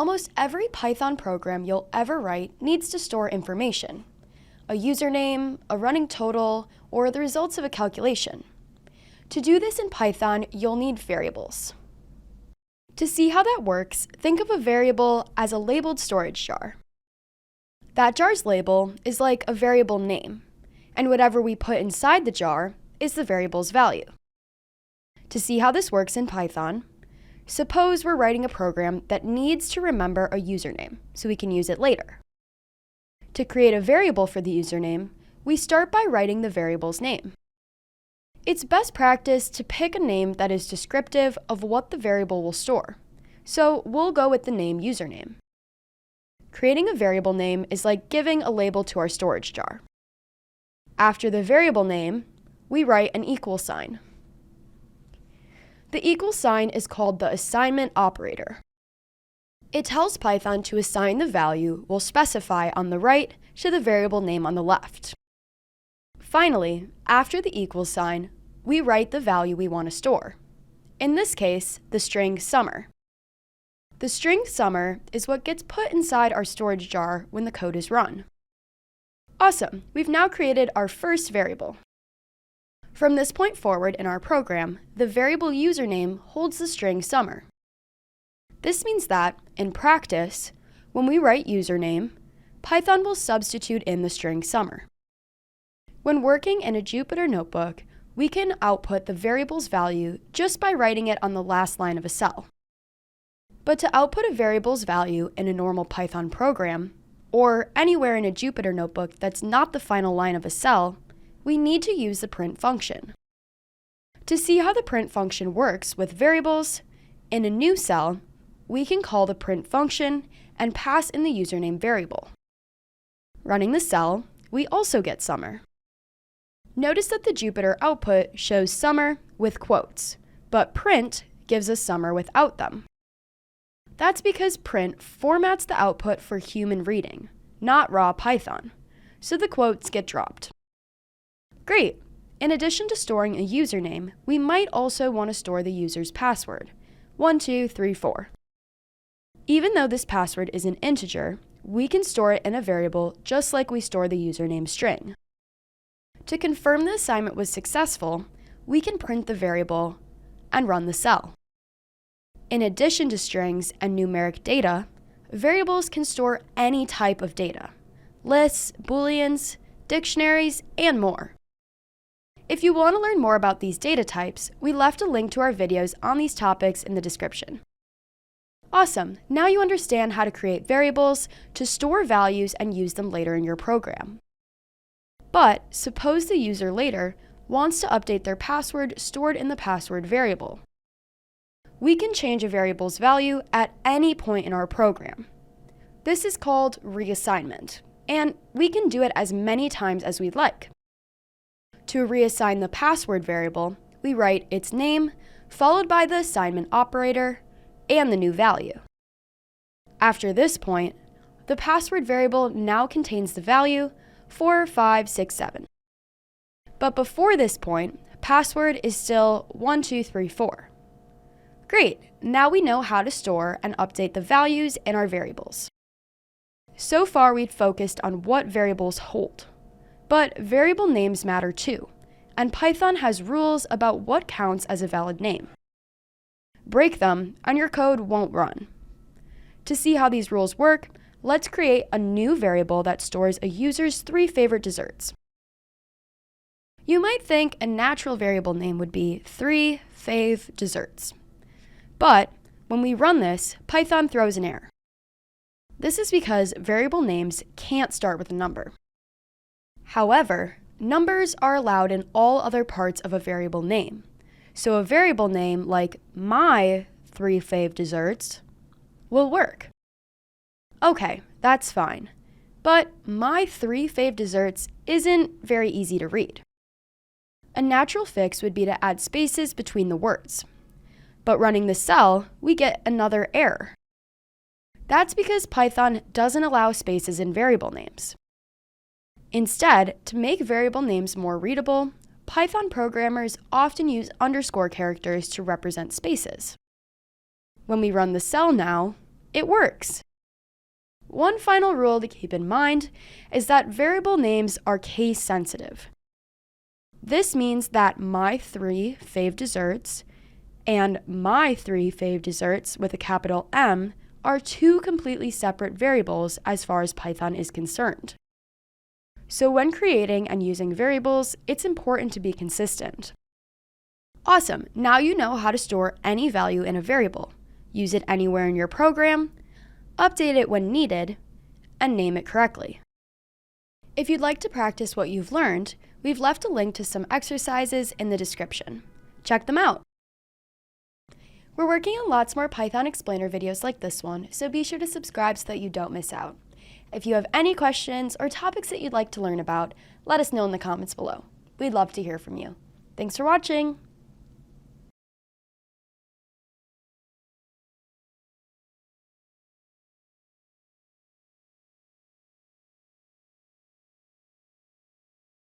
Almost every Python program you'll ever write needs to store information: a username, a running total, or the results of a calculation. To do this in Python, you'll need variables. To see how that works, think of a variable as a labeled storage jar. That jar's label is like a variable name, and whatever we put inside the jar is the variable's value. To see how this works in Python, suppose we're writing a program that needs to remember a username so we can use it later. To create a variable for the username, we start by writing the variable's name. It's best practice to pick a name that is descriptive of what the variable will store, so we'll go with the name username. Creating a variable name is like giving a label to our storage jar. After the variable name, we write an equal sign. The equal sign is called the assignment operator. It tells Python to assign the value we'll specify on the right to the variable name on the left. Finally, after the equal sign, we write the value we want to store. In this case, the string summer. The string summer is what gets put inside our storage jar when the code is run. Awesome, we've now created our first variable. From this point forward in our program, the variable username holds the string summer. This means that, in practice, when we write username, Python will substitute in the string summer. When working in a Jupyter Notebook, we can output the variable's value just by writing it on the last line of a cell. But to output a variable's value in a normal Python program, or anywhere in a Jupyter Notebook that's not the final line of a cell, we need to use the print function. To see how the print function works with variables, in a new cell, we can call the print function and pass in the username variable. Running the cell, we also get summer. Notice that the Jupyter output shows summer with quotes, but print gives us summer without them. That's because print formats the output for human reading, not raw Python, so the quotes get dropped. Great! In addition to storing a username, we might also want to store the user's password, 1234. Even though this password is an integer, we can store it in a variable just like we store the username string. To confirm the assignment was successful, we can print the variable and run the cell. In addition to strings and numeric data, variables can store any type of data: lists, booleans, dictionaries, and more. If you want to learn more about these data types, we left a link to our videos on these topics in the description. Awesome! Now you understand how to create variables to store values and use them later in your program. But suppose the user later wants to update their password stored in the password variable. We can change a variable's value at any point in our program. This is called reassignment, and we can do it as many times as we'd like. To reassign the password variable, we write its name, followed by the assignment operator, and the new value. After this point, the password variable now contains the value 4567. But before this point, password is still 1234. Great, now we know how to store and update the values in our variables. So far we've focused on what variables hold, but variable names matter too, and Python has rules about what counts as a valid name. Break them and your code won't run. To see how these rules work, let's create a new variable that stores a user's 3 favorite desserts. You might think a natural variable name would be 3 fave desserts. But when we run this, Python throws an error. This is because variable names can't start with a number. However, numbers are allowed in all other parts of a variable name. So a variable name like my 3 fave desserts will work. Okay, that's fine. But my 3 fave desserts isn't very easy to read. A natural fix would be to add spaces between the words. But running the cell, we get another error. That's because Python doesn't allow spaces in variable names. Instead, to make variable names more readable, Python programmers often use underscore characters to represent spaces. When we run the cell now, It works. One final rule to keep in mind is that variable names are case sensitive. This means that my 3 fave desserts and my 3 fave desserts with a capital M are two completely separate variables as far as Python is concerned. So when creating and using variables, it's important to be consistent. Awesome, now you know how to store any value in a variable, use it anywhere in your program, update it when needed, and name it correctly. If you'd like to practice what you've learned, we've left a link to some exercises in the description. Check them out. We're working on lots more Python explainer videos like this one, so be sure to subscribe so that you don't miss out. If you have any questions or topics that you'd like to learn about, let us know in the comments below. We'd love to hear from you. Thanks for watching!